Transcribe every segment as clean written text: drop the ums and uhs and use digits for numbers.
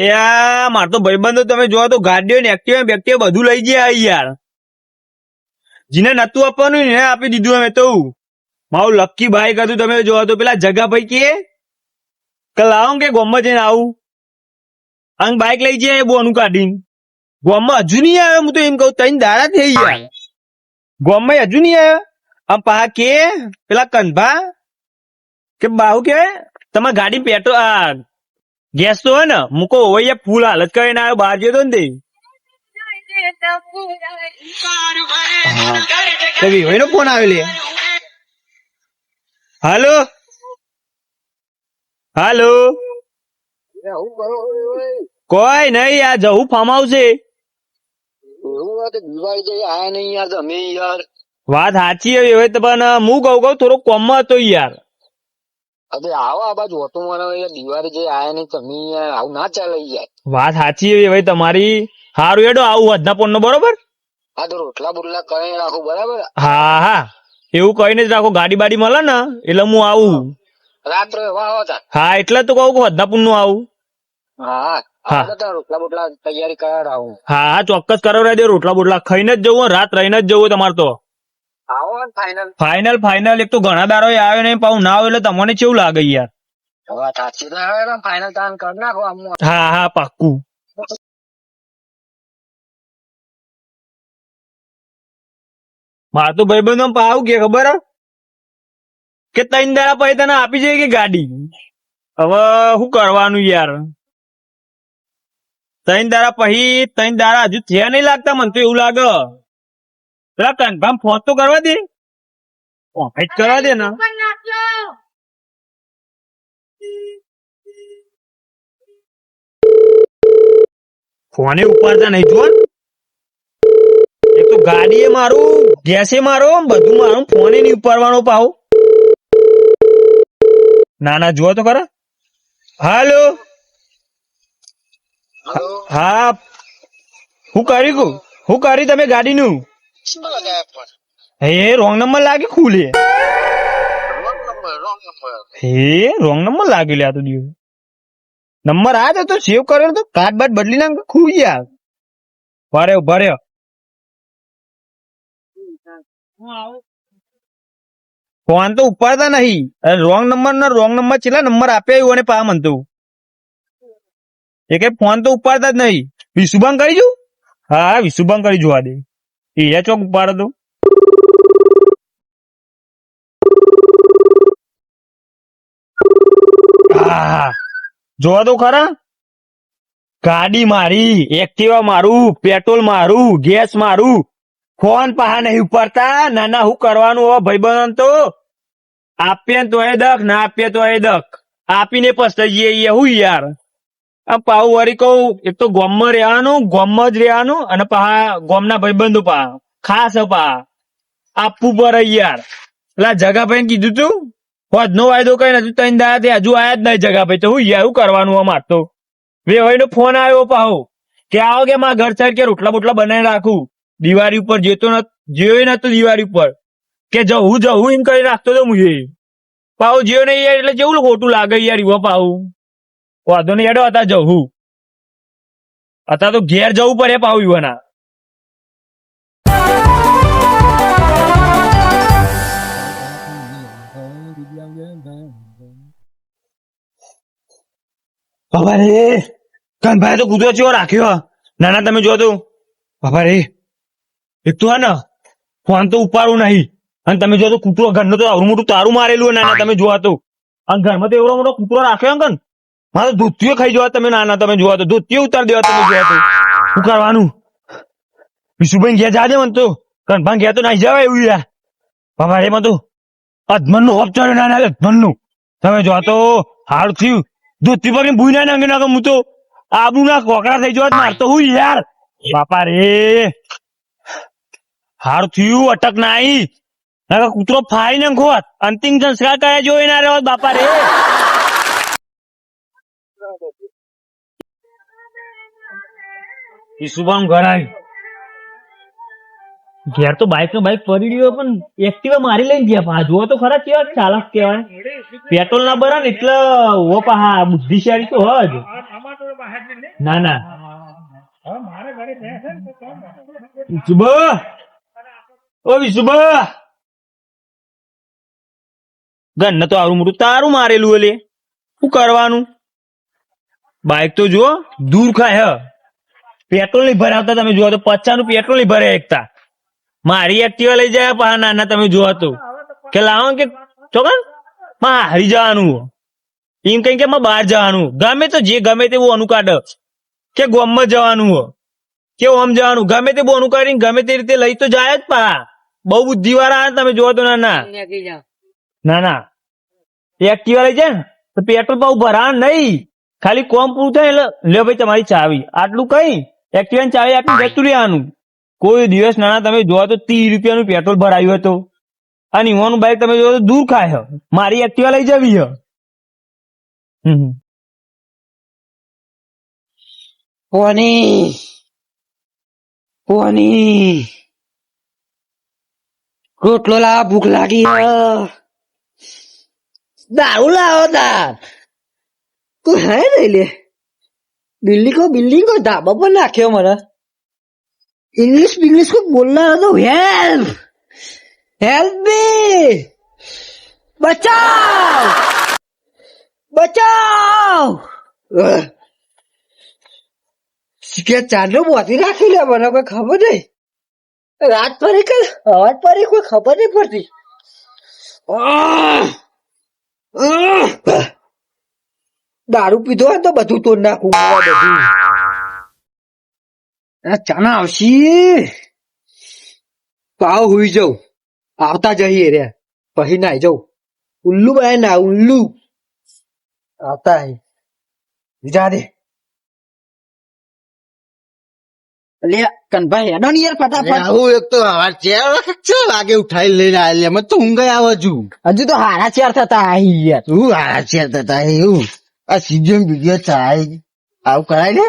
યાર માર તો ભાઈબંધો તમે જોવા તો ગાડીઓ ને એક્ટિવા બેક્ટિવા બધું લઈ ગયા યાર. જીને નતું આપવાનું ને આપી દીધું અમે તો. મારું લક્કી બાઈક હતું તમે જોવા તો પેલા જગા ભાઈ કે લાવો કે ગોમમાં જઈને આવું અને બાઈક લઈ જાય બોનું કાઢીને ગોમમાં હજુ નહીં આવે. હું તો એમ કઉ 3 દાડા થઈ યાર ગોમમાં હજુ નહીં આવે. આમ પા કે પેલા કનભા કે બાહુ કે તમારે ગાડી પેટ્રોલ ગેસ તો હે ને મૂકો હોય ફૂલ હાલત કરીને આવ્યો બહાર જતો ને તે વિભાઈ ફોન આવ્યો લે. હાલો હાલો કોઈ નઈ યાર જવું ફાર્મ આવશે. વાત સાચી હવે પણ હું કઉ થોડો કોમમાં હતો યાર. આવો આ બાજુ હતો મને દિવાળી જે આયા નહીં તમે આવું ના ચાલે યાર. વાત સાચી હવે તમારી. હારું હેડો આવું વધના નો બરોબર. હા તો રોટલા બોટલા કરી રાખો બરાબર. હા હા એવું કહીને જ રાખો. ગાડી બાડી મળે ને એટલે હું આવું રાત્રે હા એટલે તો કહું વધનાપુર નું આવું. હા હા રોટલા બોટલા તૈયારી કરાવું. હા હા ચોક્કસ કરાવડાવી દે. રોટલા બોટલા ખાઈને જ જવું રાત રહીને જ જવું તમારે તો. આવો ફાઈનલ ફાઈનલ ફાઈનલ. એક તો ઘણા દારો આવે નહીં પાછું ના આવે એટલે તમને કેવું લાગે યાર. ફાઈનલ તાન કરી નાખો. હા હા પાક્કું. માર તો ભાઈબંધો આવું કે ખબર કે 3 દાડા પછી તને આપી જાય કે ગાડી. હવે શું કરવાનું યાર. 3 દાડા પછી 3 દાડા હજુ થયા નહીં લાગતા મને તો એવું લાગે. પેલા કન્ફર્મ ફોન તો કરવા દે. ઓફિસ કરવા દે ને. ફોને ઉપાડતા નહીં જો. એક તો ગાડી એ મારું ગેસે મારો બધું મારું ફોને નહીં ઉપાડવાનો પાવ. ના ના જુઓ તો ખરા. હાલો હા હું કરી તમે ગાડીનું હે રોંગ નંબર લાગે ખુલે. હે રોંગ નંબર લાગે લે. આ તો દિવસ નંબર આ તો સેવ કરેલો તો કાર્ડ બાદ બદલી નાખ ખુલ યાર. ભર્યો ફોન તો ઉપાડતા નહીં. રોંગ નંબર કેટલા નંબર આપ્યા એવું અને પા મનતું એ કઈ ફોન તો ઉપાડતા જ નહીં. વિશુભાંગ કરી જુ. હા વિશુભાંગ કરી જોવા દે. એ ચોક ઉપાડે તો હા જોવા તો ખરા. ગાડી મારી એક્ટિવા મારું પેટ્રોલ મારું ગેસ મારું ફોન પાહા નહીં ઉપાડતા. ના ના શું કરવાનું હવે ભાઈબંધ તો આપીએ તો એ દખ ના આપીએ તો એ દખ. આપીને પસ્તાઈ જઈએ હું યાર. આ પાહુ વળી કહું એક તો ગોમમાં રહેવાનું ગોમમાં જ રહેવાનું અને પાહા ગોમના ભાઈબંધો પા ખાસ પા આપવું પડે યાર. એટલે જગાભાઈ કીધું તું નો વાયદો કઈ નથી. 3 દાડા હજુ આયા જ નહીં જગાભાઈ તો હું યાર શું કરવાનું અમાર તો. વેવાઈ નો ફોન આવ્યો પાહો કે આવો કે મારા ઘર સાઈડ કે રોટલા બોટલા બનાવી રાખું. દિવાળી ઉપર જેવો નતો દિવાળી ઉપર કે જવું એમ કરી રાખતો હતો હું. પાહુ જેવો નહીં યાર એટલે જેવું ખોટું લાગે યાર. એવો પાહુ વાંધો નહીં હેડો હતા જવું. અત્યારે તો ઘેર જવું પડે પાહુ યુવાના. બાબા રે કનભાઈ તો કૂતરો ચેવો રાખ્યો. નાના તમે જો તો બાબા રે એક તો ને ફોન તો ઉપાડવું નહીં અને તમે જો તો કૂતરો ઘરનો તો આવડું મોટું તારું મારેલું નાના તમે જોવા તો. અને ઘરમાં તો એવડો મોટો કૂતરો રાખ્યો અંકન મારે તો ધોતીઓ ખાઈ જવા તમે નાના તમે જોવા તો ધોતીઓ ઉતાર દેવા તમે જોવા તો. શું કરવાનું વિશુભાઈ ઘેર જાજે મને તો કનભાઈ ઘેર તો નાઈ જવાય એવું યાર. બાબા રે મને તો અધમન નું હોપ ચડ્યો નાના અધમન નું તમે જોવા તો હારું થયું. ધોતી પર ભૂઈ ના નાખી નાખો. હું તો આબુ ના કોકરા થઈ જવા મારતો હું યાર. બાપા રે હારું થયું અટક ના આવી. કૂતરો ફાઈ ને ખોત અંતિમ સંસ્કાર કયા જોઈ ના રહ્યો બાપા રે. શુભમ ઘર આવી ઘેર તો બાઈક પડી ગયો પણ એક્ટિવા મારી લઈને ગયા. જુઓ તો ખરા કેવા ચાલક કેવાય. પેટ્રોલ ના બરા ને એટલે ઓ પા બુદ્ધિશાળી તો હજ ના ના વિશુભા, ઓ વિશુભા, ગન્ન તો આવડું મોટું તારું મારેલું એલે શું કરવાનું? બાઈક તો જુઓ દૂર ખાય હ. પેટ્રોલ નહીં ભરાવતા તમે જુઓ તો 50 નું પેટ્રોલ નહીં ભરે એકતા. મારી એક્ટિવા લઈ જાય પા નાના તમે જુઓ તો કે લાવો કે ચોકન માં હારી જવાનું એમ કઈ કે બહાર જવાનું ગમે તો જે ગમે તેવું અનુ કાઢ કે ગોમમાં જવાનું હો કે ઓમ જવાનું ગમે તે બોનું કરીને ગમે તે રીતે લઈ તો જાય જ પા. બહુ બુદ્ધિ વાળા તમે જુઓ તો નાના નાના એક્ટિવા લઈ જાય ને તો પેટ્રોલ બહુ ભરા નહીં, ખાલી કોમ પૂરું થાય એટલે લે ભાઈ તમારી ચાવી, આટલું કઈ એક્ટિવા ચાવી આપી જતું રહેવાનું. કોઈ દિવસ નાના તમે જોવા તો 30 રૂપિયાનું પેટ્રોલ ભરાયું હતું અને ઈવાનું બાઈક તમે જોવો તો દૂર ખાય. મારી એક્ટિવા લઈ જવી હ. પોની રોટલો લાવો, ભૂખ લાગી હ. દારૂ લાવો તાર તું હે નહીં લે. બિલ્ડિંગ કો ધાબા પર નાખ્યો મને. इंग्लिश को बोलना है तो हेल्प मी, बचाओ सिगरेट चांदो बोती राखी ले મને કોઈ ખબર નહીં. રાત પડી કે અવાજ પડી કોઈ ખબર નહીં પડતી. દારૂ પીધો હોય તો બધું તોડ નાખું. બધું ચાના આવશી પાવ હુઈ જાઉં, આવતા જઈએ રે પછી નાઈ જાઉં. ઉલ્લુ ભાઈ ના ઉલ્લુ આવતા જા દે. લે કનભાઈ હેડો ને યાર ફટાફટ. આવું એક તો વાગે ઉઠાઈ લઈને આવેલી અમે તો ઊંઘ આવે હજુ તો હારા ચાર થતા આઈ યાર. તું હારા છે થતા એવું આ સીઝન બીજો ચાય આવું કરાય ને.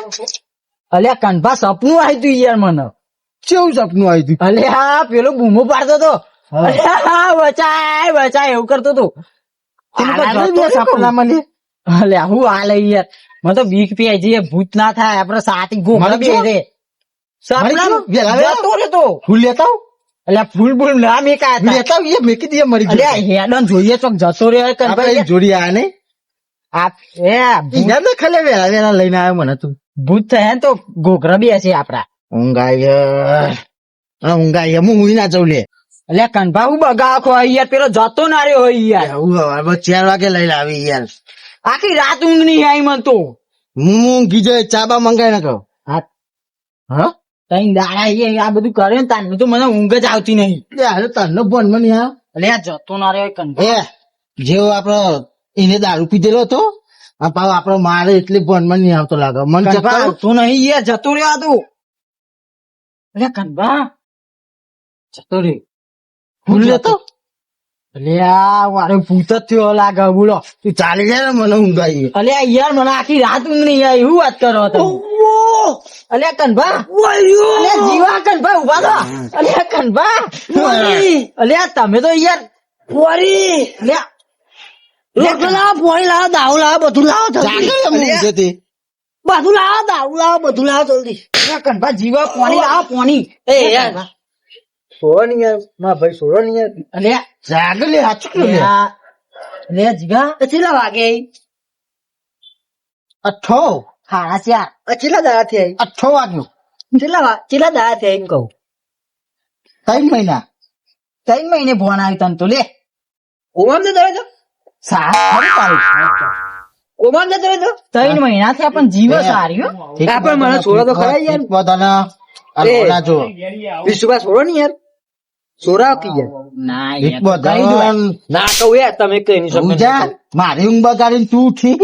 અલ્યા કનભા સપનું આવ્યું તું યાર મને. કેવું સપનું આવ્યું તું? અલ્યા પેલો બૂમો પાડતો તો બચાય બચાય એવું કરતો તો સપના મને. અલ્યા હું હાલ યાર મને તો બીક પી જઈએ ભૂત ના થાય આપડે સાતી ગોખા બે રે જતો રે તો ફૂલ લેતા અલ્યા ફૂલ બૂલ ના મેકા લેતા મેકી દે મરી અલ્યા હેડન જોઈએ ચોક જતો રે કનભાઈ જોડી આ ને આ ખાલે વેલા વેલા લઈને આવ્યો મને તું. ભૂત થાય તો ઘોઘરા બે છે આપડા. ઊંઘાય હું હુઈ ના જઉં લે. અલ્યા કનભા હું બગાખો યાર પેલો જતો ના રહ્યો હોય યાર. એવું હવે 4 વાગે લઈને આવી યાર. આખી રાત ઊંઘ નહીં આવી મને તો. હું ઊંઘી જાય ચાબા મંગાઈ ના કહો. હા તઈ દાડા આ બધું કરે ને તાર તો મને ઊંઘ જ આવતી નહીં. તને ફોન મને અલ્યા જતો ના રહ્યો કનભા. જેવો આપડો એને દારૂ પીધેલો હતો આપડે મારે એટલે ફોન માં નહીં આવતો લાગે મને ચક્કર તું નહીં યાર જતો રહ્યો તું. અલ્યા કનભા જતો રે ફૂલ લેતો. અલ્યા મારે ભૂત જ થયો લાગે બોલો. તું ચાલી જાય ને મને ઊંઘાઈ. અલ્યા યાર મને આખી રાત ઊંઘ નહીં આવી શું વાત કરો તમે. અલ્યા કનભા અલ્યા જીવા કનભા ઉભા થો. અલ્યા કનભા અલ્યા તમે તો યાર પોરી અલ્યા રોટલો લાવો, પોણી લાવો, દારૂ લાવો, બધું લાવો જલ્દી. બધું લાવો, દારૂ લાવો, બધું લાવો જલ્દી. કનભા જીવા પોણી લાવો, પોણી. એ યાર છોડો નહીં યાર મારા ભાઈ છોડો નહીં યાર. અલ્યા જાગ લે હાચું લે. અલ્યા જીગા કેટલા વાગે? 8 હાડા ચાર. કેટલા દાડા થી આવી? 8 વાગ્યો. કેટલા દાડા થી એમ કહું? 3 મહિના. 3 મહિને ફોન આવ્યો તને તો લે. ઓમામ જતો રહ્યો? 3 મહિના થી પણ જીવ સારી હો. પણ મને છોડો તો ખરા યાર. પોતાના જો વિશુભા છોડો ને યાર. છોરા કી યાર. ના યાર ના કહું યાર તમે કઈ નહીં શકો. મારી ઊંઘ બગાડીને તું ઉઠી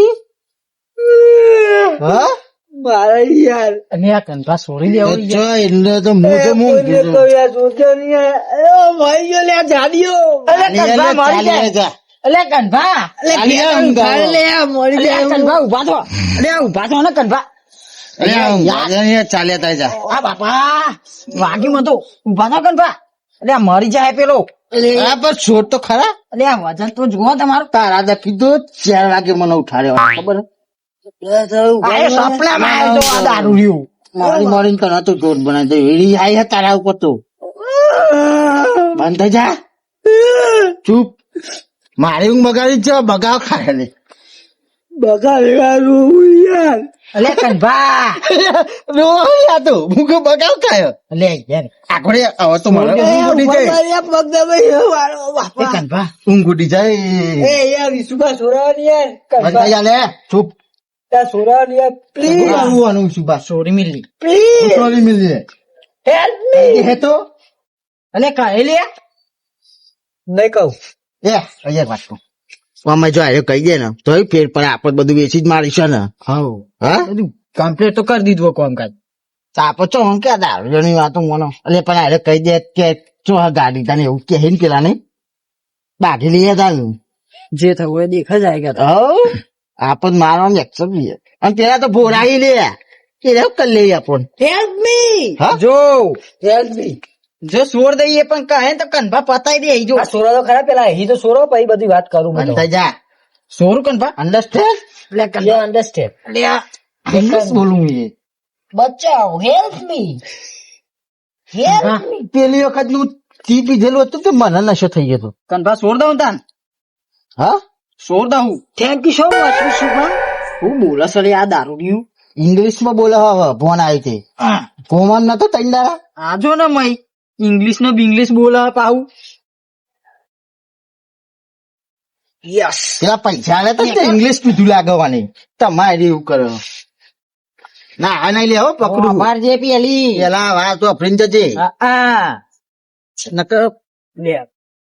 મારે યાર અને આ કનભા છોડી દેવો એટલે તો મોટો મૂંગ અલે કનભા ઉભા થો. અરે ઉભા થો ને કનભા. ચાલ્યા જા. આ બાપા વાગી મતો ઉભા થો કનભા. અરે મરી જાય પેલો. પણ છોડ તો ખરા. અરે આ વજન તો જુઓ તમારું. તારા કીધું 4 વાગે મને ઉઠાડ્યો ખબર. આ એ સપનામાં આવ્યો તો આ દારૂ રહ્યું. મારી મારીને તને તો જોર બનાવી દે એડી આઈ હે તારા ઉપર તો બંધ થઈ જા ચૂપ મારી ઊંઘ બગાડી છે બગાવ ખાય લે અલે કનભા રોયા તો હું કે બગાવ ખાયો અલે યાર આખડે હવે તો મારે ઊંઘ ઉડી જાય એ કનભા ઊંઘ ઉડી જાય બંધ થઈ જા લે ચૂપ બોલવાનું સુભાષ સોરી મિલી સોરી મિલી હે તો અલે કાહે લે નહીં કહું એ અહીંયા વાત કહું અમે જો આયો કહી દે ને તો ફેર પડે આપડે બધું વેચી જ મારીશું ને હા બધું કમ્પ્લીટ તો કરી દીધું કામકાજ આપો ચો હું ક્યાં દારૂની વાતો મોનો એટલે પણ આરે કહી દે કે ચો આ ગાડી તને એવું કહે ને પેલા નહીં બાકી લઈએ તાનું જે થયું એ દેખા જાય હવ આપણ મારવાનું એક્સેપ્ટ લઈએ અને પેલા તો ભોરાઈ લે એ રેવ કરી લઈએ આપણ હેલ્પ મી હા જો હેલ્પ મી જો સોર દઈએ પણ કહે તો કનભા પતાઈ દે જો સોરો તો ખરા પેલા અહીં તો સોરો પછી બધી વાત કરું બંધ થઈ જા સોરું કનભા અન્ડરસ્ટેન્ડ લે કનભા અન્ડરસ્ટેન્ડ લે ઇંગ્લિશ બોલું એ બચાઓ હેલ્પ મી હેલ્પ મી પેલી વખત નું ટી પીધેલું હતું તો મને નશો થઈ ગયો હતો કનભા સોર દઉં તાન હા સોર દઉં thank you so much Vishubha હું બોલે સર આ દારૂ રહ્યું ઇંગ્લિશ માં બોલે હવે ફોન આવી તે કોમન નતો તૈન દાડા આજો ને મય ઇંગ્લિશ ને બિંગ્લિશ બોલે પાહુ યસ પેલા પૈસા આલે તો ઇંગ્લિશ પીધું લાગવાની તમારે એવું કરો ના આ નહીં લે હો પકડું બાર જે પેલી પેલા વા તો ફ્રેન્ડ જજે આ નકર લે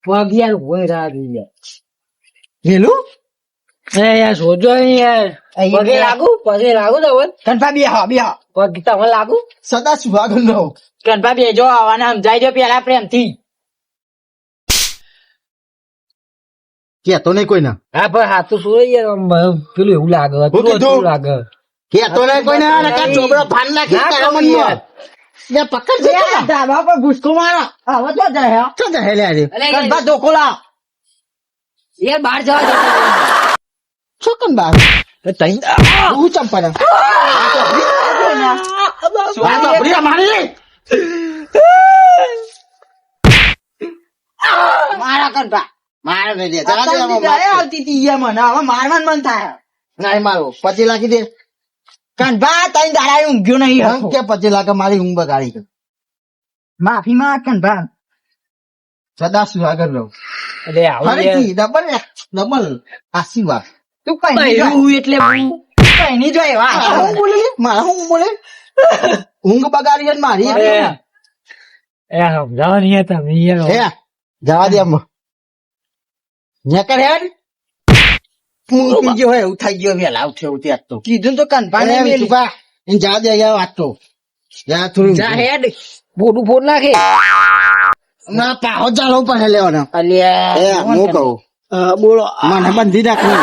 પગ યાર હોય રાડી લે પેલું એ યાર સોજો યાર પગે લાગુ તો કનફા બે હા પગ તમે લાગુ સદા સુહાગન નો કનફા બે જો આવવાને સમજાઈ દો પેલા પ્રેમથી કેતો નહીં કોઈ ના હા પણ હાથું શું યાર પેલું એવું લાગે કીધું? લાગે કેતો નહીં કોઈ ના નકર ચોબડો ફાન નાખી ના તારા કહું મનમાં. બે પકડ જે ધાબા પર ભૂસકો મારો હવે તો જાય તો જ હેલે આજે કનફા ધોકો લાવ યાર બહાર જવા દે છોકન બાર તઈ હું ચંપા મારી મારા કનફા મારે નહીં લે જરા દે આમાં માર. આવતી હતી યાર મને હવે મારવાનું મન થાય નહીં મારો 25 લાખી દે કનફા તઈ દાડા ઊંઘ્યો નહીં હમ કે 25 લાખ મારી ઊંઘ બગાડી માફી માં કનફા સદા સુહાગન નો અરે આવું ફરીથી ડબલ આશીર્વાદ તું કઈ એટલે કઈ નહીં જોય હું બોલે લે? મારા હું બોલે ઊંઘ બગાડી છે ને મારી સમજાવો નહીં તમે હે જવા દે અમ્મા નેકર હેડ હું પીજો હે એવું થઈ ગયો વેલા ઉઠે ઉઠે આજ તો કીધું તો કનફા અરે નહીં મેલી સુભા એને જવા દે યાર વાત તો જા થોડું જા હેડ બોડું ફોડ નાખે ના પાહો ચાલો પણ લેવાનો અલ્યા એ હું કહું બોલો મને બંધી નાખવું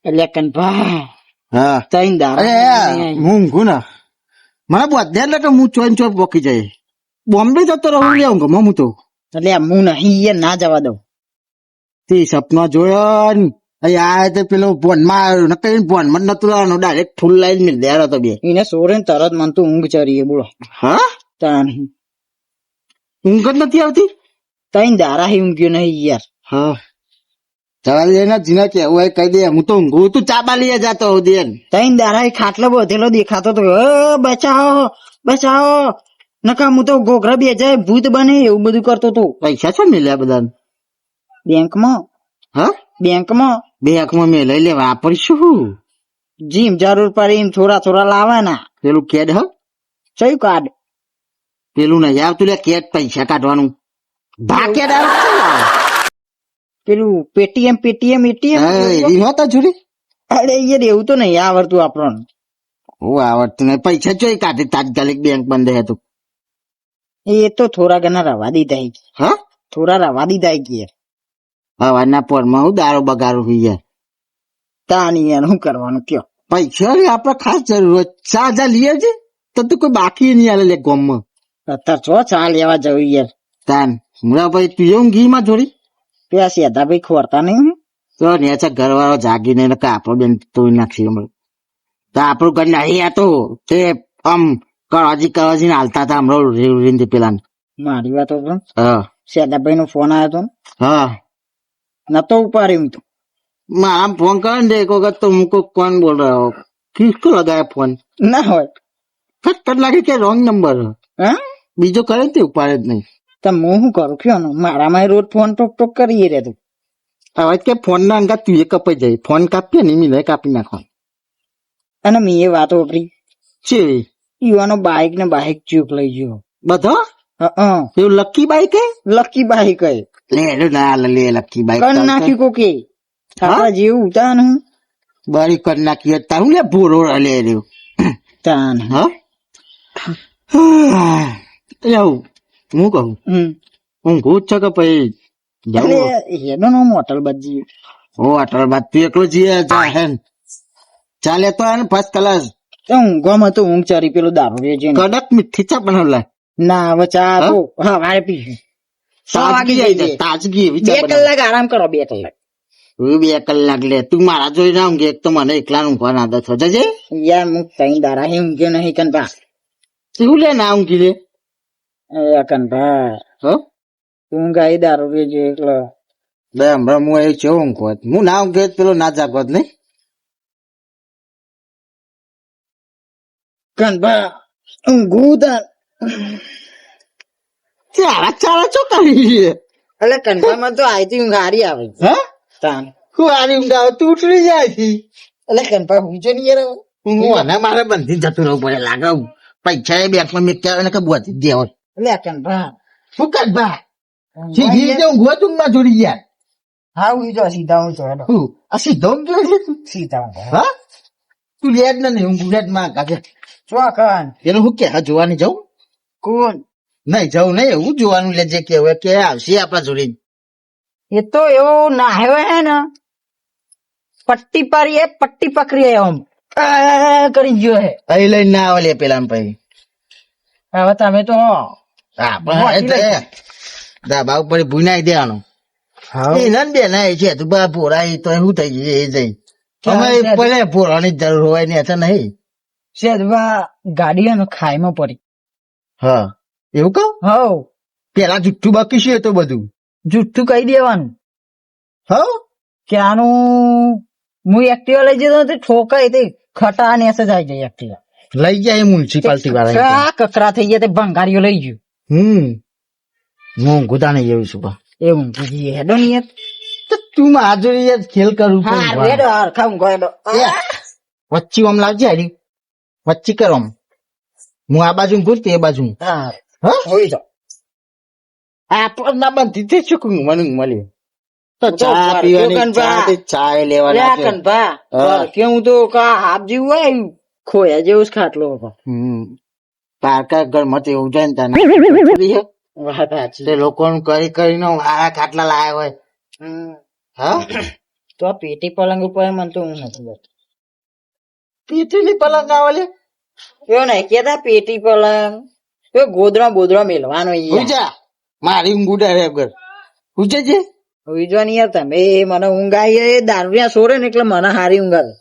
એટલે કનફા હા તઈ દાડા અરે હું ઊંઘું ને મને બધે એટલે કે હું ચોઈન ચોઈ પોકી જાય બોમ્બે જતો રહું લે ઊંઘ હું તો એટલે હું નહીં ના જવા દઉં તે સપના જોયો ને આ તે પેલો ફોનમાં આવ્યો ને કઈ ફોનમાં જ નતું રહેવાનું ડાયરેક્ટ ફૂલ લાઈન મિલ દે તો બે એને સોરે તરત મન તો ઊંઘ ચરી બોલો હા તાન ઊંઘ જ નથી આવતી તઈ દાડા હી ઊંઘ્યો નહીં યાર હા જવા દે ને જીના કેવું હોય કહી દે હું તો ઊંઘું તું ચાબા લઈએ જાતો હોઉં દે તઈ દાડા ખાટલો બધેલો દેખાતો તો બચાવો બચાવો નકા હું તો ઘોઘરા બે જાય ભૂત બને એવું બધું કરતો તો પૈસા છે મેલ્યા બધા બેંકમાં હા બેંકમાં બેંકમાં મેં લઈ લે વાપરીશું જીમ જરૂર પડે એમ થોડા થોડા લાવવાના પેલું કેડ હ ચયું કાર્ડ પેલું નહીં આવતું લે કેડ પૈસા કાઢવાનું ભા કેડ પેલું પેટીએમ એટીએમ એવી હોતા જોડી અરે યાર એવું તો નહીં આવડતું આપણને હું આવડતું નહીં પૈસા ચોઈ કાઢી તાત્કાલિક બેંક બંધ હતું એ તો થોડા ઘણા રવા દીધા હા થોડા રવા દીધા કે હવાના પોરમાં હું દારો બગારો થઈ જાય તાની યાર શું કરવાનું કયો પૈસા ની આપડે ખાસ જરૂર 4,000 લઈએ છે તો તું કોઈ બાકી નહીં આલે લે ગામમાં અત્યારે છો ચા લેવા જવું યાર તાન હમણાં ભાઈ તું એવું ઘી માં જોડી પેલા સેધા ભાઈ ખોરતા નહીં તો ને છે ઘરવાળો જાગીને આપણો બેન તોડી નાખશે હમણાં. તો આપણું ઘર નહીં આ તો તે આમ કળવાજી ને હાલતા હતા હમણાં પેલા. મારી વાત પણ હા સેદાભાઈ નો ફોન આવ્યો હતો હા નતો ઉપાડ્યો તો મારા ફોન કરે ને એક વખત તો હું કોણ બોલ રહ્યો કિસકો લગાયા ફોન ના હોય ફટ લાગે કે રોંગ નંબર હા બીજો કરે ને તે ઉપાડે જ નહીં. તો હું શું કરું કયો ને મારામાં રોજ ફોન ટોક ટોક કરીએ રે તું હવે કે ફોન ના અંગા તું એ કપાઈ જાય ફોન કાપીએ ને મીને કાપી નાખો. અને મેં એ વાત વાપરી છે યુવાનો બાઈક ને બાઈક ચૂક લઈ ગયો બધો હા એવું લકી બાઈક હે લકી બાઈક હે લે ના લે લકી બાઈક કર નાખ્યું કોકે આપડા જેવું ઉતા ને બારી કર નાખી તારું લે ભૂરો લે રહ્યો તાન હા એવું હું કહું હું ઘૂત છે કે પછી એટલે એનો નામ હોટલ બાજી ઓ અટલ બાદ તું એકલો જઈએ જા હે ચાલે તો હે ને ફર્સ્ટ ક્લાસ ઊંઘવામાં તો ઊંઘ ચારી પેલો દારૂ રે છે ને. કડક મીઠી ચા બનાવલા ના હવે ચા તો હા મારે પીશું 100 વાગી જાય છે. તાજગી એવી 2 ચા બનાવ. કલાક આરામ કરો 2 કલાક હું 2 કલાક લે તું મારા જોઈ ના ઊંઘે એક તો મને એકલા ઊંઘવાની આદત હોય જજે યાર હું તઈ દારા હે ઊંઘ્યો નહીં કનભા તું લે ના ઊંઘી લે એ કનભા હો ઊંઘ આઈ દારૂ રે છે એટલે બે હમણાં હું એ છે ઊંઘવત હું ના ઊંઘે તો પેલો ના જાગવત નહીં કનભા ઊંઘું તા ચારા ચારા ચો કરી એટલે કનભામાં તો આઈથી ઊંઘ હારી આવે હા તાન હું આની ઊંઘ આવે તું ઉઠી જાય છે એટલે કનભા હું જો નહીં યાર હું અને મારે બંધી જતું રહું પડે લાગે પૈસા એ બેંકમાં મેક્યા હોય ને કે બોધી દે હોય એટલે કનભા શું કર બા સીધી રીતે ઊંઘો તું માં જોડી ગયા હા હું જો સીધા હું ચોડો હું આ સીધો ઊંઘ્યો છે તું સીધા ઊંઘો. હા તું લે જ નહીં ઊંઘ લે જ માં કાકે ચોકન એનું શું કે હા જોવાની જવું કોણ નહીં જવું નહીં એવું જોવાનું લેજે કે હવે કે આવશે આપડા જોડે એ તો એવો નાહ્યો હે ને પટ્ટી પર એ પટ્ટી પકડી આમ કરી ગયો હે અહીં લઈને ના આવે લે પેલા પછી હવે તમે તો હા પણ દાબા ઉપર ભૂનાઈ દેવાનું એ નન બે ના છે તું બા પોરાય તો શું થઈ ગયું એ જઈ અમે પડે પોરાની જરૂર હોય ને તો નહીં શેદવા ગાડી હે ને ખાઈમાં પડી હા એવું કહું હવ પેલા જુઠ્ઠું બાકી છે તો બધું જુઠ્ઠું કહી દેવાનું હવ કે આનું હું એક્ટિવા લઈ જતો નથી ઠોકાય તે ખટા ને એસે જાય જાય એક્ટિવા લઈ જાય મ્યુનિસિપાલિટી વાળા કકરા થઈ ગયા તે ભંગારીઓ લઈ ગયું હું ગુદા નહીં જેવું છું બા એવું કીધી હેડો ને યાર તો તું માજોરી યાર ખેલ કરું હા હેડો હરખા ઊંઘો હેડો વચ્ચી આમ લાવજે હારી વચ્ચી કરો આમ હું આ બાજુ ઘૂર તે બાજુ હા હા હોઈ જાઓ આપણ ના બંધી તે શું મને મળ્યું તો તો ચા વાર, પીવાની જો કનભા. ચા તે ચા એ લેવાના છે. કનભા હા. કે હું તો કા હાફ જેવું હોય ખોયા જેવું જ ખાટલો હતો પારકા ઘરમાં તો એવું જાય ને તને વાત સાચી તે લોકોનું કરી કરીને આ ખાટલા લાયા હોય હા તો આ પેટી પલંગ ઉપર મને તો હું નથી બેઠો પીઠીની પલંગ આવે લે એવું નહીં કેતા પેટી પલંગ એ ગોદડા બોદડા મેલવાનો ઉજા મારી ઊંઘ ઉડાડે વગર ઉજે છે ઉજવાની યાર તમે મને ઊંઘ આવી દારૂ સોરે ને એટલે મને હારી ઊંઘ આવે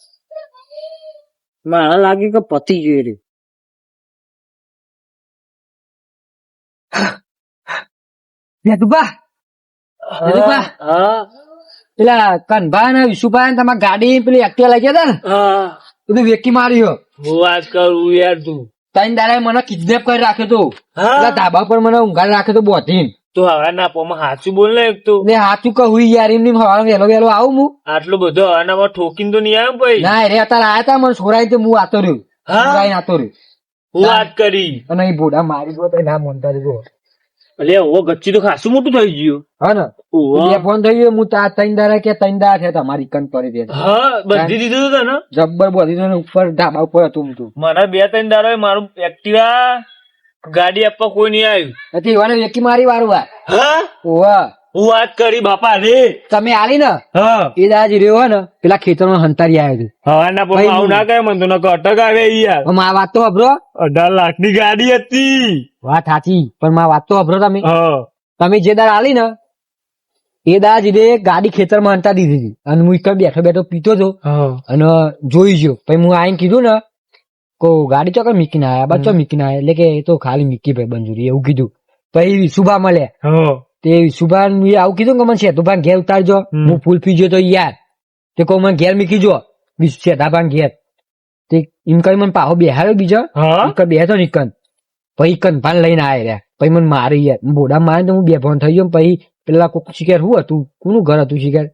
મને લાગ્યું કે પતિ જોઈ રહ્યું પેલા કનભા ને વિશુભા ને તમારી ગાડી પેલી એક્ટિવા લઈ ગયા હતા ને બધું વેકી માર્યો હું વાત કરું યાર તું ત્રણ દાડા મને કિડનેપ કરી રાખ્યો તો પેલા ધાબા પર મને ઊંઘાડ રાખ્યો તો બોધીને તો હવે ના પોમાં સાચું બોલ ને એક તો એટલે હાચું કહું યાર એમની હવારે વહેલો વહેલો આવું હું આટલો બધો હવાનામાં ઠોકીને તો નહીં આવ્યો ભાઈ ના રે અત્યારે આયા તા મને છોરાઈ તે હું આતો રહ્યો છોરાઈને આતો રહ્યો હું વાત કરી અને એ ભોડા મારી ગયો તો ના મોનતા જો એટલે ઓ ગચ્ચી તો ખાસું મોટું થઈ ગયું હા ને બે ફોન થઈ ગયો હું તા ત્રણ દાડા કે ત્રણ દાડા થયા તમારી કન પડી દે હા બધી દીધું હતું ને જબ્બર બોધી તો ઉપર ધાબા ઉપર હતું તું મારા 2-3 દાડા મારું એક્ટિવા ગાડી આપવા કોઈ નહીં આવ્યું નથી એવાને વેકી મારી વારું વાર હા ઓવા હું વાત કરી બાપા રે તમે આલી ને હા એ દાદા રહ્યો હોય ને પેલા ખેતરમાં હંતારી આવ્યો હવાના પોમાં આવું ના કહે મને તો નકર અટક આવે યાર હતો માં વાત તો અભરો 18 લાખની ગાડી હતી વાત સાચી પણ માં વાત તો અભરો તમે હા તમે જે દાડ આલી ને એ દાજ એ ગાડી ખેતરમાં અંતા દીધી હતી અને હું એક બેઠો બેઠો પીતો હતો અને જોઈ ગયો પછી હું આઈને કીધું ને કો ગાડી ચોક્કસ મીકીને આયા બચ્ચો મીકીને આયા એટલે કે એ તો ખાલી મીકી ભાઈ બંજુરી એવું કીધું પછી વિશુભા મળ્યા તે વિશુભા આવું કીધું કે મને શેતુભા ઘેર ઉતારજો હું ફૂલ પી ગયો તો યાર તે કહું મને ઘેર મીકી જો શેતાભા ઘેર તે એમ કઈ મને પાહો બેહાડ્યો બીજો બેહતો નીકન પછી કનભાન લઈને આવ્યા રહ્યા પછી મને મારી યાર બોડા મારે તો હું બેભાન થઈ ગયો પછી પેલા કોક શિકાર શું હતું કોનું ઘર હતું શિકાર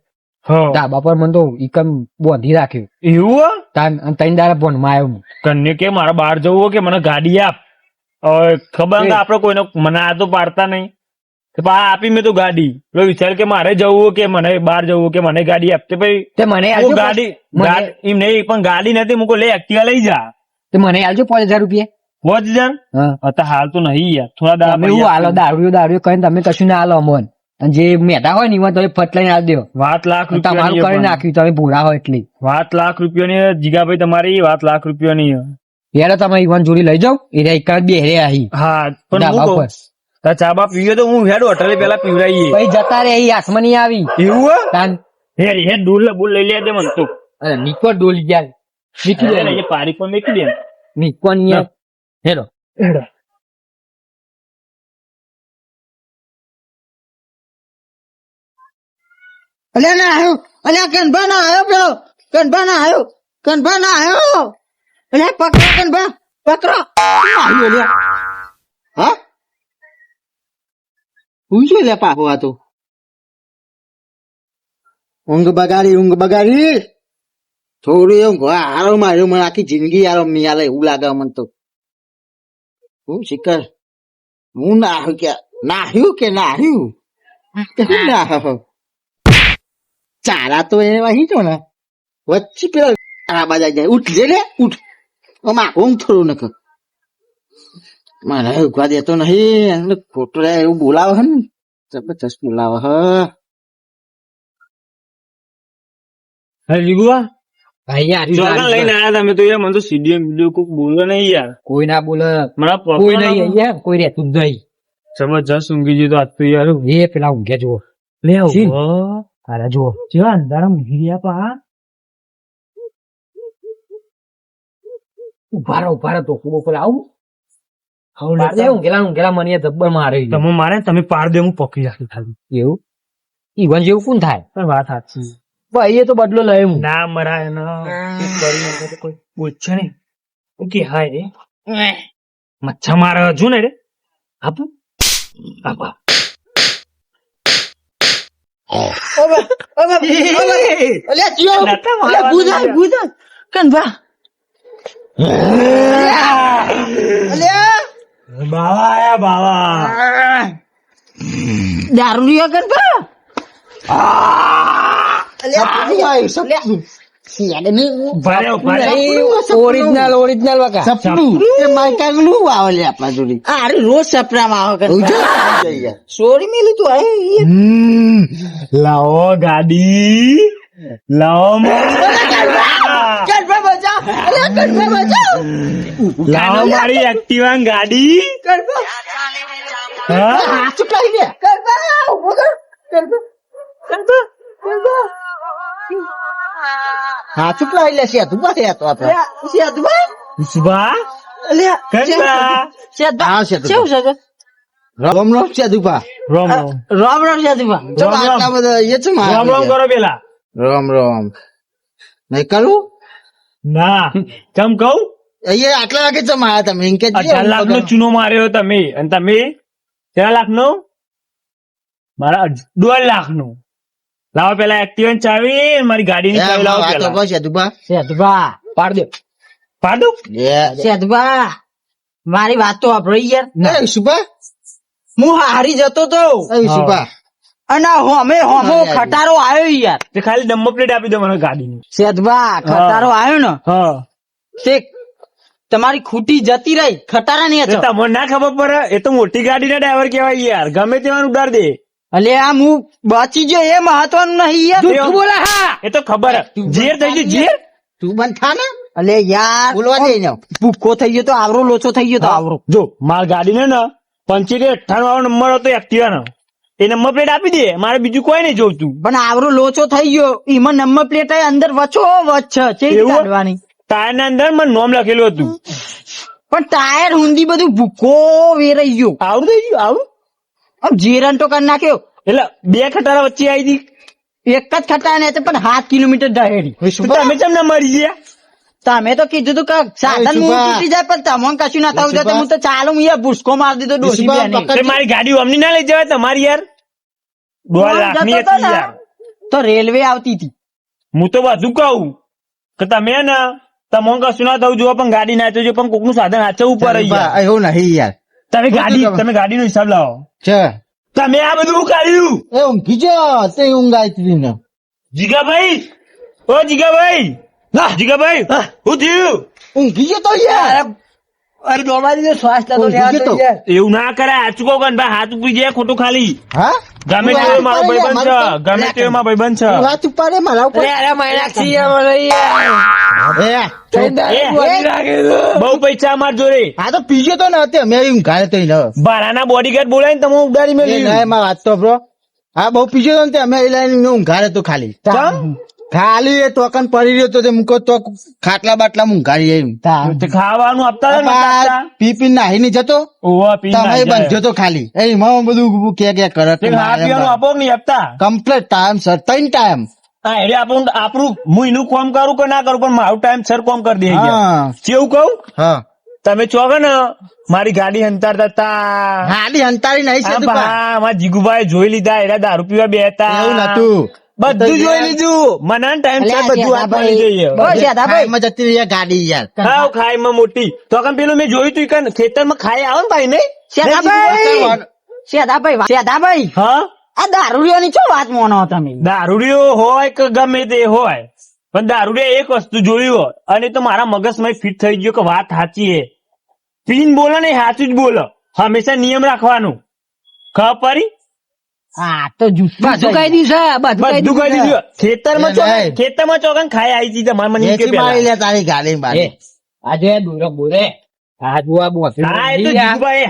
ધાબા પર મને તો ઈકન બોંધી રાખ્યું એવું ત્રણ દાડા ભણમાં આવ્યો કન્યા કે મારે બહાર જવું હોય કે મને ગાડી આપ હવે ખબર ને આપડે કોઈને મને આ તો પાડતા નહીં આપી મેં તો ગાડી વિચાર કે મારે જવું હોય કે મને બહાર જવું હોય કે મને ગાડી આપતે તે મને ગાડી એમ નહીં પણ ગાડી નથી મૂકો લે એક્ટિવા લઈ જા તે મને આલજો 5000 રૂપિયા 5000 હાલ તો નહીં યાર થોડા એવું હાલો દારૂ કઈ તમે કશું ના હાલો અમોન અને જે મેટા હોય ને એમાં તમે ફટ લઈને આલ દો વાત લાખ તમારું કરી નાખ્યું તમે ભૂરા હોય એટલી વાત લાખ રૂપિયાની જીગાભાઈ તમારી વાત લાખ રૂપિયાની યાર તમે ઈવન જોડી લઈ જાઓ એ એકાદ બે રે આહી હા પણ ચા બા પીવે તો હું હેડ હોટલે પેલા પીવડાવીએ પછી જતા રે હાથમાં નહીં આવી એવું તાન હે ડોલ બોલ લઈ લે દે મને તો અરે નીકો ડોલી ગયા નીકળી લે એ પારી પર નીકળી લે નીકો ની હેડો હેડો અલ્યા ના આવ્યો અલ્યા કનભા ના આવ્યો પેલો કનભા ના આવ્યો અલ્યા પકડો કનભા પકડો આવ્યો અલ્યા હા હું શું લે પાહો આ તો ઊંઘ બગાડી થોડી ઊંઘ હારો માર્યો મને આખી જિંદગી યાર મિયાલે એવું લાગે મને તો હું શિકર હું નાહ્યું કે નાહ્યું ચારા તો એને વાહી તો ને વચ્ચે પેલા આ બાજા જાય ઉઠ જે લે ઉઠ આમાં ઊંઘ થોડું નક મારે ઉગવા દેતો નહીં ખોટું રે એવું બોલાવે હે ને જબરજસ્ત બોલાવે હે જીગુઆ ભાઈ યાર લઈને આયા તમે તો યાર મને તો સીડીએમ કોક બોલો નહીં યાર કોઈ ના બોલે મને કોઈ નહીં યાર કોઈ રહેતું જ નહીં જબરજસ્ત ઊંઘી ગયું તો આજ તો યાર એ પેલા ઊંઘ્યા જુઓ લે અરે જુઓ જેવા અંધારા ઊંઘી રહ્યા પા ઉભા રહો તો ખૂબ પેલા આવું ઊંઘેલા મને જબ્બર મારે તમે મારે તમે પાડ દે હું પકડી રાખી ખાલી એવું ઈવન જેવું કોણ થાય પણ વાત સાચી ભાઈ એ તો બદલો લઈ હું ના મરાય કોઈ પૂછશે નહીં ઓકે હાય રે મચ્છા મારે હજુ ને રે આપું આપા અલ્યા જીઓ અલ્યા ભૂજા કનભા અલ્યા બાવા આયા બાવા દારૂ લ્યો કનભા ઓરિજિનલ વકા રોજ સપનામાં આવે સોરી મેલી તું લાવો ગાડી લાવો લાવો મારી એક્ટિવા ગાડી હા ચૂપલા લે છે તું બસ તો આપડે સુભા હા છે રામ રામ છે દુપા રામ રામ રામ છે તું આટલા બધા એ છે રામ રામ કરો પેલા રામ નહીં કરું ના કેમ કહું અહીંયા આટલા વાગે ચમ આયા તમે એમ કે 18 લાખ નો ચૂનો માર્યો તમે અને તમે કેટલા લાખ નો મારા 1.5 લાખ નો લાવો પેલા એક્ટિવા ચાવી મારી ગાડી ની ચાવી લાવો પેલા સેતુભા પાડ દો પાડો સેદબા મારી વાત તો વાપરી યાર સુભા હું હારી જતો તો સુભા અને હોમો ખટારો આવ્યો યાર તે ખાલી નંબર પ્લેટ આપી દો મને ગાડીની સેદબા ખટારો આવ્યો ને હા તે તમારી ખૂટી જતી રહી ખટારા ની હતો તમને ના ખબર પડે એ તો મોટી ગાડી ના ડ્રાઈવર કેવાય યાર ગમે તેવાનું ઉડાડ દે અલે આ હું બચી ગયો એ મહત્વનું નહીં યાર જૂઠું બોલે હા એ તો ખબર ઝેર થઈ ગયું ઝેર તું બંધ થા ને અલે યાર બોલવા દે ને ભૂખો થઈ ગયો તો આવરો લોચો થઈ ગયો તો આવરો જો માર ગાડી ને 75 98 વાળો નંબર હતો એક્ટિવા નો એ નંબર પ્લેટ આપી દે, મારે બીજું કોઈ નહીં જોતું. પણ આવરો લોચો થઈ ગયો, એમાં નંબર પ્લેટ અંદર વચો વચ છે, ચેવી એવું? કાઢવાની? ટાયર ના અંદર મને નોમ લખેલું હતું. પણ ટાયર હુંદી બધું ભૂકો વેરાઈ ગયો. આવું થઈ ગયું આવું. આમ જીરંટો કરી નાખ્યો. એટલે બે ખટારા વચ્ચે આવી હતી. એક જ ખટા ને તે પણ 7 કિલોમીટર દહેડી. તો તમે કેમ ના મરી ગયા? તમે તો કીધું તું કે સાધન અરે હું સુભા. તૂટી જાય પણ તમને કશું ના થવું જોઈએ. હું તો ચાલુ હું યાર ભૂસકો મારી દીધો ડોસી સુભા, બેને. પકડ. તે મારી ગાડી અમની ના લઈ જવાય તમારી યાર. 2 લાખની જતો હતી ને, યાર. તો રેલવે આવતી હતી. હું તો બધું કહું કે તમે ને તમને કશું ના થવું જોઈએ પણ ગાડી ના જોઈએ પણ કોકનું સાધન હાચવવું પડે યાર. એવું નહીં યાર તમે ગાડીનો હિસાબ લાવો. છે તમે આ બધું કાઢ્યું એ ઊંઘી જા તે ઊંઘ આવી ને જીગાભાઈ, ઓ જીગાભાઈ, જીગાભાઈ, શું થયું? ઊંઘી ગયો તો યાર અરે દોડાવી શ્વાસ લેતો ઊંઘી ગયો તો. એવું ના કરાય, હાચું કહું કે ભાઈ હાથ ઉપરી જાય ખોટું ખાલી. હા ગમે તું તે હાથ મારો ઉપાડે ભાઈબંધ યાર, છે, ગમે તે મારો ભાઈબંધ છે. તું હાથ ઉપાડે મારા ઉપર બહુ પૈસા અમાર જોડે. આ તો પીજો તો ને તે મેં ઊંઘાડે તો ઈ ન ભાડાના બોડીગાર્ડ બોલાવીને તમે ઉડાડી એ મેળવી. ના એમાં વાત તો બ્રો હા બહુ પીજો તો ને તે અમે એ લાઈને ઊંઘાડે તો ખાલી ચમ? ખાલી એ ટોકન પડી રહ્યો તો તે મૂકો તો ખાટલા બાટલા ઊંઘાડી એમ તે ખાવાનું આપતા હતા ને આપતા? પી પી નાહી નહીં જતો ઓવા પીને તમે નાઈ જાય. બંધ્યો તો ખાલી એ એમાં બધું કે કરે તે ખાવા પીવાનું આપો કે નહીં આપતા? કમ્પ્લીટ ટાઈમ સર 3 ટાઈમ હા એટલે આપણું હું એનું કામ કરું કે ના કરું પણ મારું ટાઈમ સર કામ કરી દે. હા કેવું કહું? હા તમે ચોગો ને મારી ગાડી હંતારતા હતા. ગાડી હંતારી નહીં છે હા, તું પા. ભા, મારા જીગુભાઈ જોઈ લીધા, એના દારૂ પીવા બે હતા. એવું નતું બધું જોઈ લીધું. મને ટાઈમ સર બધું વાત મળી જઈએ. ખાઈમાં જતી રહી આ ગાડી યાર હા ખાઈમાં મોટી તો કેમ પેલું મેં જોયું તું કે ખેતરમાં ખાઈ આવે ને ભાઈ નહીં. શેદાભાઈ હા આ દારૂડિયાની શું વાત મોનો તમે? દારૂડિયો હોય કે ગમે તે હોય પણ દારૂડિયા એક વસ્તુ જોયું હોય અને એ તો મારા મગજમાં ફિટ થઈ ગયો કે વાત સાચી હે. પીન બોલો ને સાચું જ બોલો, હંમેશા નિયમ રાખવાનું. ખબર પડી? હા તો જુઠ્ઠું બધું થઈ કહી દીધું બધું કહી દીધું. ખેતરમાં એ નહીં. ખેતરમાં ચોકન ખાઈ આવી હતી તમારે મને કે એથી મારી પહેલા. લે તારી ગાડી બારી આજે દોરો બોલે આ જુઆ બોસે હા એ તો જીગુભાઈ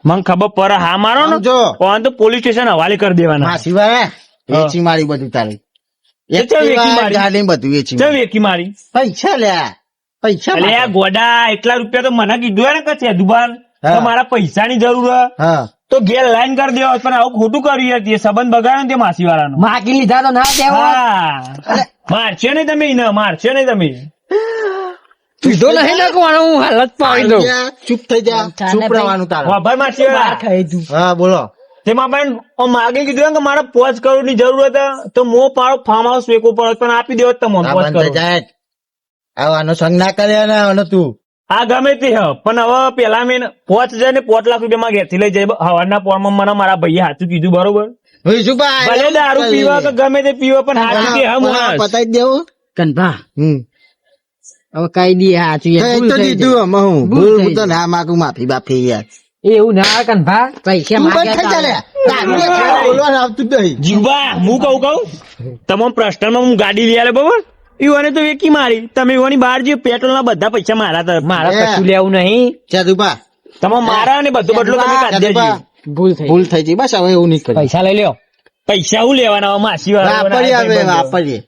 મને ખબર પડે. હા મારો ને સમજો. પણ તો પોલીસ સ્ટેશન હવાલે કરી દેવાના. માસી વાળા વેચી મારી બધું તારી એ ચાલ વેચી મારી. ગાડી બધું વેચી ચમ મારી. વેકી મારી? પૈસા લ્યા પૈસા અલે આ માટે. ગોડા એટલા રૂપિયા તો મને કીધું હે ને કે છે દુબાન હા. તો મારા પૈસાની જરૂર હે. હા તો ઘેર લાઈન કરી દેવો પણ આવું ખોટું કર્યું હતી. સંબંધ બગાડ્યો ને તે માસી વાળાનો. માગી લીધા તો ના દેવા હા મારશો નહીં તમે એને, મારશો નહીં તમે. પીધો નહીં નાખવાનો હું હાલત પાડી દઉં જા, ચૂપ થઈ જા ચૂપ રહેવાનું તારે વાભાઈ માસી વાળા ખાઈ તું હા બોલો તેમાં પણ માગે કીધું ને કે મારે 5 કરોડ ની જરૂર હતી તો મો પાડો ફાર્મ હાઉસ વેકો પડે પણ આપી દેવો તમને આ 5 બંધ થઈ કરોડ. જાય આવાનો સંગ ના કરે ને અને તું હા ગમે તે હ પણ હવે પેલા મેં 5,000 ને 5 લાખ રૂપિયા માં ઘેરથી લઈ જાય હવારના પોરમાં મને મારા ભાઈએ સાચું કીધું બરોબર. વિશુભાઈ ભલે દારૂ પીવા કે ગમે તે પીવા પણ સાચું કે હમ માણસ. પતાઈ દેવું કનભા હમ હવે કઈ દી સાચું યાર, એ ભૂલ તો થઈ દીધું જાય. અમે હું ભૂલ ભૂલ થઈ હું તો ના માગું માફી બાફી યાર એવું ના કન ભા પૈસા તું બંધ માંગ્યા થઈ જા લે. તા. તારું લે, તારું બોલવાનું આવતું જ નહીં. જીવબા હું કહું તમામ પ્રશ્નમાં હું ગાડી લઈ આલે બરોબર. ઈવાને તો વેકી મારી, તમે ઈવાની બહાર જે પેટ્રોલ ના બધા પૈસા મારા હતા. મારા એ. કશું લેવું નહીં ચાદુભા, તમે મારા અને બધો બદલો તમે કાઢી દેજો. ચાદુભા, ભૂલ થઈ ભૂલ થઈ ગઈ બસ હવે એવું નહીં કરી પૈસા લઈ લ્યો પૈસા હું લેવાના હવે માસી વાપરીએ હવે વાપરીએ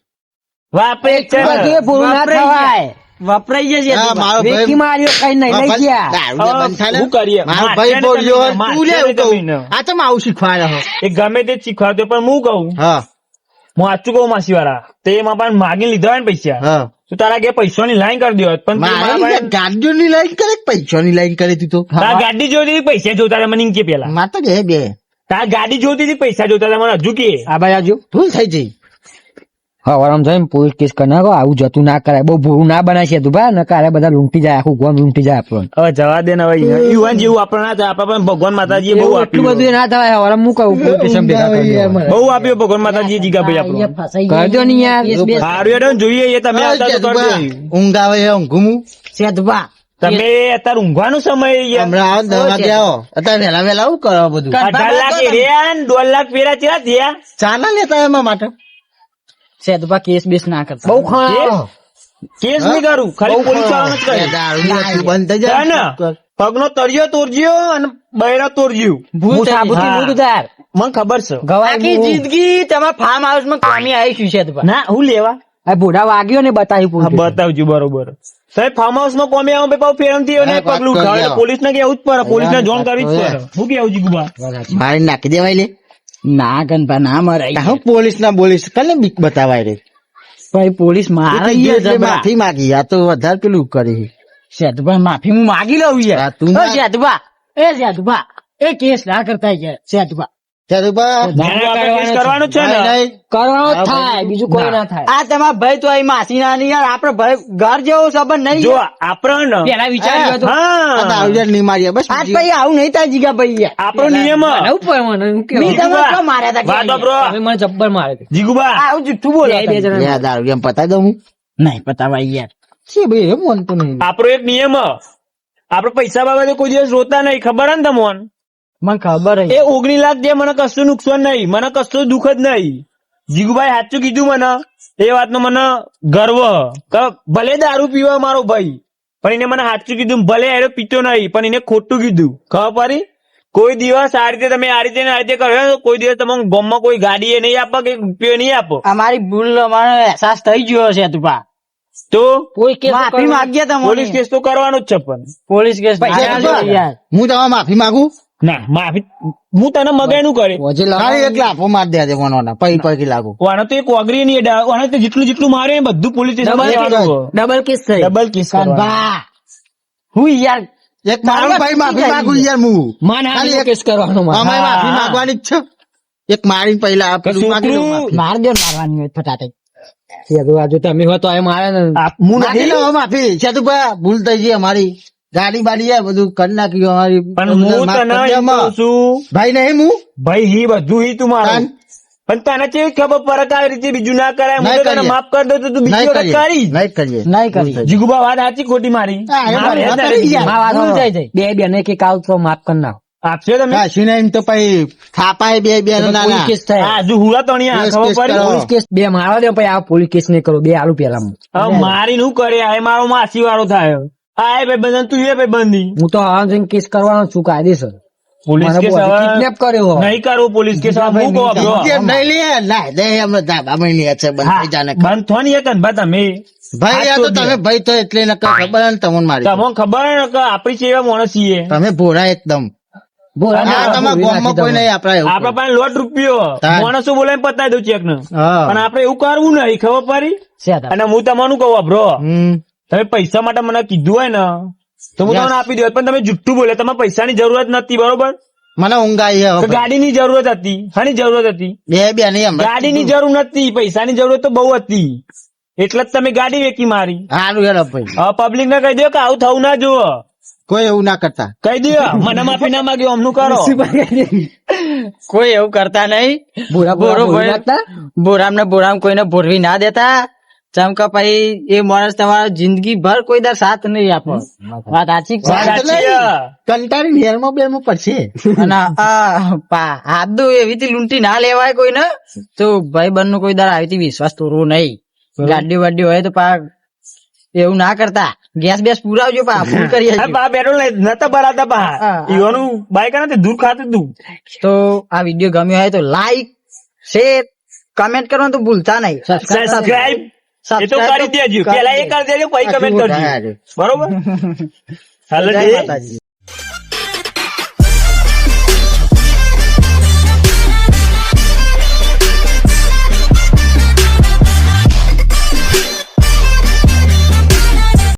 વાપરે જ છે ને. બધું એ પૂરું ના વપરાઈ થવાય વપરાઈ જશે હા, મારો ભાઈ વેકી માર્યો કઈ નહીં લઈ ગયા દારૂ જે બંધ થાય ને, શું કરીએ? મારો મારશે ભાઈ ને બોલ્યો તમે, તું લે એવું મારશે ને કહું તમે. આ તો આવું શીખવાડે હો એ ગમે તે શીખવાડતો પણ હું કહું હા હું સાચું કહું માસી વાળા તે એમાં પણ માગી લીધા હોય ને પૈસા હા તો તારા ઘેર પૈસાની લાઈન કરી દો પણ તે મારા મારે પાસે- ગાડીઓની લાઈન કરે કે પૈસાની લાઈન કરે તું તો તારા ગાડી જોતી હતી પૈસા જોતા હતા મને એમ કે પેલા માર તો બે બે તારા ગાડી જોતી હતી પૈસા જોતા હતા મને હજુ કે આ બાજુ આવજો ભૂલ થઈ જઈ હવારામ જઈને પોલીસ કેસ કરી નાખો આવું જતું ના કરાય બહુ ભૂરું ના બનાય છે તું ભા નકારે બધા લૂંટી જાય આખું ગામ લૂંટી જાય આપણને હવે જવા દે ને હવે યુવાન જેવું આપણે ના થાય આપણે પણ ભગવાન માતાજીએ બહુ એવું એટલું બધું આપ્યું ના થવાય હવારામ હું કહું પોલીસ સ્ટેશન ભેગા કરી દેવા. બહુ આપ્યું ભગવાન માતાજીએ જીગાભાઈ આપણો ફસાઈ કરજો ને યાર. કેસ બેસ સારું હેડો ને જોઈએ એ તમે આવતા તો કરજો. ઊંઘ આવે એ ઊંઘું હું સેદભા તમે અત્યારે ઊંઘવાનો સમય યાર. હમણાં આવો 10 વાગે આવો અત્યારે વહેલા વહેલા આવું કરો બધું 18 લાખ એ રહ્યા ને 2 લાખ પેલા ચેલા થયા ચા ના લેતા એમાં માટે સેદભા કેસ બેસ ના કરતા બહુ ખાણો કેસ નહીં કરું ખાલી પોલીસ વાળાને જ એ કહ્યું. દારૂની વસ્તુ બંધ થઈ છે ને? જાય પગનો તળિયો તોડજો અને બૈરા તોડજો. હું સાબુતી હા. મૂક તાર મને ખબર છે આખી જિંદગી તમારા ફાર્મ હાઉસ માં કામી આવીશું છે તો ના હું લેવા ભોડા વાગ્યો ને બતાવ્યું હા, બતાવજો બરોબર સાહેબ ફાર્મ હાઉસ માં કોમે આવો ભાઈ ફેરમથી હા, વાત પગલું કરી ઉઠાવે આવો. પોલીસ ને કેવું જ પડે પોલીસ ને જોન કરવી જ હા. પડે શું કેવું જીગુબા મારે નાખી દેવાય લે ના કનભા ના મરાય હું પોલીસ ના બોલીશ કને બીક બતાવાય રે ભાઈ પોલીસ એ મારે કીધું એટલે માફી માગી આ તો વધારે પેલું કરી સેતુભા માફી હું માગી લઉં યાર હા, તું ના- સેતુભા એ કેસ ના કરતા યાર સેતુભા ચાલો બા કેસ કરવાનો છે ને નહીં, નહીં. કરવાનો જ થાય બીજું કોઈ ના થાય આ તમારા ભાઈ તો અહીં માસી નાની યાર આપડે ભાઈ ઘર જેવો સંબંધ નહીં જો યાર. આપણો પેલા વિચાર્યું હતું આ હા દારૂડિયા નહીં મારીએ બસ આજ ભાઈ આવું નહીં થાય જીગા ભાઈ યાર આપણો નિયમ મને ઉપર મને એમ કેવું. મી તમે જીગુબા, કેમ માર્યા હતા વાત કે વાપરો. તમે મને જબ્બર મારે છે. જીગુબા આવું જુઠ્ઠું બોલો બે તમે. જણા લે, આ દારૂડિયાને પતાવી દઉં હું નહીં પતાવાય યાર છે ભાઈ એમ માનતો નહીં આપણો એક નિયમ હ. આપણે પૈસા બાબતે કોઈ દિવસ રોતા નહીં ખબર હે ને તમને મને ખબર એ 19 લાખ જે મને કશું નુકસાન નહીં મને કશું દુઃખ જ નહીં જીગુભાઈ સાચું કીધું મને એ વાતનો મને ગર્વ કે ભલે દારૂ પીવા મારો ભાઈ પણ એને મને સાચું કીધું ભલે એનો પીતો નહીં પણ એને ખોટું કીધું ખબર પડી કોઈ દિવસ આ રીતે તમે આ રીતે ને આ રીતે કર્યો તો કોઈ દિવસ તમને ગામમાં કોઈ ગાડી એ નહીં આપે કે રૂપિયો નહીં આપો અમારી ભૂલ અમારો અહેસાસ થઈ ગયો છે તુપા તો કોઈ કેસ માફી માંગીએ પોલીસ તમને કેસ તો કરવાનો જ છે પણ પોલીસ કેસ પૈસા ના આપજો. લો યાર હું તમારે માફી માંગુ ના માફી હું તને મગાઈનું કરે ખાલી એક લાફો માર દે મનોના પૈકી લાગુ આનો તો એક ઓગરી નહીં આનો તો જેટલું મારે ને બધું પોલીસ સ્ટેશન ડબલ કેસ થઈ ડબલ કેસ કરવાનો. કનભા હું યાર એક મારું ભાઈ માફી માંગુ યાર હું માને ખાલી આનો એક- કેસ કરવાનો મારે. અમારે માફી માંગવાની જ છે એક મારી પહેલા આ પેલું માગી લઉં માફી. માર દો ને મારવાની હોય ફટાટે આ જો તમે હો તો એ મારે ને હું માગી નથી લઉં માફી સેતુભા ભૂલ થઈ ગઈ અમારી ગાડી બાડી યાર બધું કરી નાખ્યું અમારી પણ હું માફ તને કરી દે એમ અમાર. કહું છું ભાઈ નહીં હું ભાઈ હી બધું હી તું મારું તાન. પણ તને કેવી ખબર પડે કે આવી રીતે બીજું ના કરાય હું નહીં તો તને કરીએ. માફ કરી દઉં તો તું નહીં બીજી વખત કરીએ કરી નહીં કરીએ નહીં કરી. ભૂલ થઈ ગઈ. જીગુબા વાત સાચી ખોટી મારી હા, એ મારે વાત તારે કરી યાર. માં વાત ભૂલ હોય. થઈ જાય. બે બેને કે કાવ તો માફ કરી નાખો. આપશો તમે કાશી ને એમ તો પછી થાપાય બે બે તો ના પોલીસ કેસ થાય. હા હજુ હુડા તો અહીંયા કેસ ખબર પડી કરો. પોલીસ કેસ બે મારવા દે પછી આ પોલીસ કેસ નહીં કરો બે આલુ પેલા હવે મારી નું કરે આ મારો માસી વાળો થાય આ ભાઈ બંધ તું એ ભાઈ બંધી હું તો આ જઈને કેસ કરવાનો છું કાયદેસર પોલીસ મને કેસ બહુ હવે કિડનેપ કર્યો હોય. નહીં કરવું પોલીસ કેસ હવે હું કહું આપણો. કેમ નહીં લે ના દે એમ ધાબા મહિની છે બંધ હા, થઈ જાને બંધ થો ને એક અંભા તમે ભાઈ આ તો તમે ભાઈ તો એટલે ન ખબર ને તમને મારી તમને ખબર ને કે આપણી સેવા માણસ છીએ તમે ભોળા એકદમ બોલ, ના, આ તમારા ગામમાં કોઈ નહીં આપડા એવું આપડા પાસે લોટ રૂપિયો તાન. માણસો બોલાવીને પતાવી દઉં ચેક ને હા. પણ આપડે એવું કરવું નહીં ખબર પડી છે તાર. અને હું તમને કહું બ્રો હમ. તમે પૈસા માટે મને કીધું હોય ને તો હું Yes. તમને આપી દઉં પણ તમે જુઠ્ઠું બોલે તમારે પૈસાની જરૂરત નથી બરોબર મને ઊંઘ આવી તો હવે ભાઈ. ગાડીની જરૂરત હતી શાની જરૂરત હતી બે બે નહીં હમણાં ગાડીની જરૂર નથી પૈસાની જરૂરત તો બહુ હતી એટલે જ તમે ગાડી વેચી મારી સારું હેલો ભાઈ હવે પબ્લિક ને કહી દો કે આવું થવું ના જુઓ કોઈ એવું ના કરતા કહી દો મને માફી ના માંગ્યો અમનું કરો કોઈ એવું કરતા નહીં બોરા બોરા બોરો બોલી ભાઈ નાખતા? બોરામ ને બોરામ કોઈને ભોરવી ના દેતા ચમકા પછી એ માણસ તમારો જિંદગી ભર કોઈ દર સાથ નહીં આપો વાત સાચી જ છે. વાત સાચી નહીં. છે. કંટાળી હેરમાં બે માં પડશે અને હાદુ એવી રીતે લૂંટી ના લેવાય કોઈને તો ભાઈ બંધ કોઈ દર આવી રીતે વિશ્વાસ તોડવો નહીં ગાડી વાડી હોય તો પા એવું ના કરતા ગેસ બેસ પુરાવજો પા ફૂલ કરી આ બા પેટ્રોલ નતા ભરાતા બા હા. ઈવાનું બાઈક નથી દૂર ખાતું તું તો આ વિડીયો ગમ્યો હોય તો લાઈક શેર કમેન્ટ કરવાનું તો ભૂલતા નહીં સબસ્ક્રાઇબ એ તો કરી દેજો પેલા એ કરી દેજો પછી કમેન્ટ કરજો બરોબર હાલો જય માતાજી.